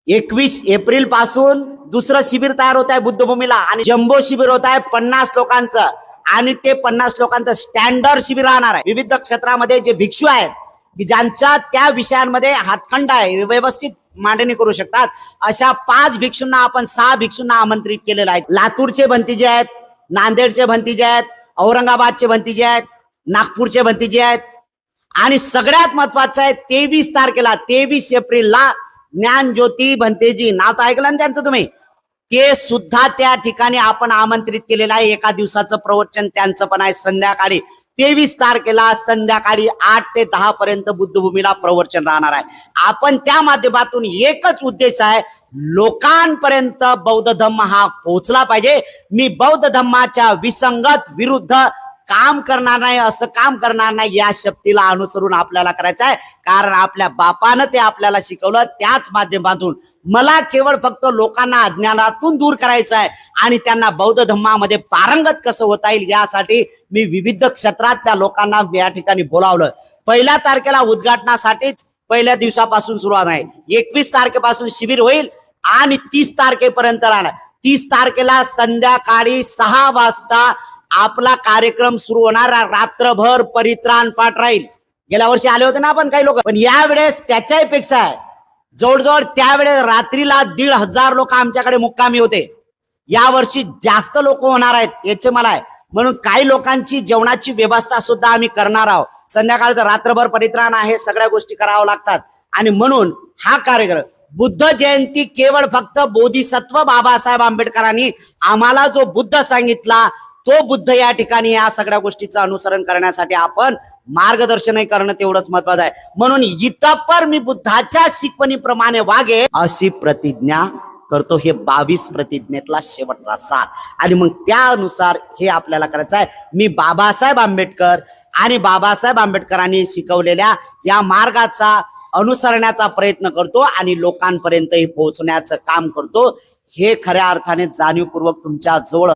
21 April पासून दुसरं शिबिर तयार होत आहे बुद्धभूमीला आणि जम्बो शिबिर होत आहे 50 लोकांचं आणि ते 50 लोकांचं स्टँडर्ड शिबिर राहणार आहे। विविध क्षेत्रामध्ये जे भिक्षू आहेत की ज्यांच्या त्या विषयांमध्ये हातखंड आहे, व्यवस्थित मांडणी करू शकतात, अशा 5 भिक्षूंना आपण 6 भिक्षूंना आमंत्रित केलेलं आहे। लातूरचे भंतीजे आहेत, नांदेडचे भंतीजे आहेत, औरंगाबादचे भंतीजे आहेत, नागपूरचे भंतीजे आहेत आणि सगळ्यात महत्वाचं आहे 23 तारखेला 23 एप्रिलला ज्ञानज्योती भंतेजी, नाव तर ऐकलं ना त्यांचं तुम्ही, ते सुद्धा त्या ठिकाणी आपण आमंत्रित केलेलं आहे। एका दिवसाचं प्रवचन त्यांचं पण आहे संध्याकाळी 23 तारखेला संध्याकाळी 8 ते 10 पर्यंत बुद्धभूमीला प्रवचन राहणार आहे। आपण त्या माध्यमातून एकच उद्देश आहे, लोकांपर्यंत बौद्ध धम्म हा पोहोचला पाहिजे। मी बौद्ध धम्माच्या विसंगत विरुद्ध काम करणार नाही, असं काम करणार नाही, या शक्तीला अनुसरून आपल्याला करायचं आहे। कारण आपल्या बापानं ते आपल्याला शिकवलं, त्याच माध्यमातून मला केवळ फक्त लोकांना अज्ञानातून दूर करायचं आहे आणि त्यांना बौद्ध धम्मामध्ये पारंगत कसं होता येईल यासाठी मी विविध क्षेत्रातल्या लोकांना या ठिकाणी बोलावलं। 1 तारखेला उद्घाटनासाठीच पहिल्या दिवसापासून सुरुवात आहे। 21 तारखेपासून शिबिर होईल आणि 30 तारखेपर्यंत राहणार। 30 तारखेला संध्याकाळी 6 वाजता आपला कार्यक्रम सुरू होणार, रात्रभर परित्राण पाठ राहील। गेल्या वर्षी आले होते ना आपण काही लोक, पण यावेळेस त्याच्याही पेक्षा आहे, जवळजवळ त्यावेळेस रात्रीला 1,500 लोक आमच्याकडे मुक्कामी होते। यावर्षी जास्त लोक होणार आहेत याचे मला आहे, म्हणून काही लोकांची जेवणाची व्यवस्था सुद्धा आम्ही करणार आहोत। संध्याकाळचं रात्रभर परित्राण आहे, सगळ्या गोष्टी कराव्या लागतात आणि म्हणून हा कार्यक्रम बुद्ध जयंती केवळ फक्त बोधिसत्व बाबासाहेब आंबेडकरांनी आम्हाला जो बुद्ध सांगितला तो बुद्ध या ठिकाणी या सगळ्या गोष्टीचं अनुसरण करण्यासाठी आपण मार्गदर्शनही करणं तेवढंच महत्वाचं आहे। म्हणून इतपर मी बुद्धाच्या शिकवणीप्रमाणे वागे अशी प्रतिज्ञा करतो। हे 22 प्रतिज्ञेतला शेवटचा सार आणि मग त्यानुसार हे आपल्याला करायचं आहे। मी बाबासाहेब आंबेडकर आणि बाबासाहेब आंबेडकरांनी शिकवलेल्या या मार्गाचा अनुसरण्याचा प्रयत्न करतो आणि लोकांपर्यंतही पोहोचण्याचं काम करतो। हे खऱ्या अर्थाने जाणीवपूर्वक तुमच्या जवळ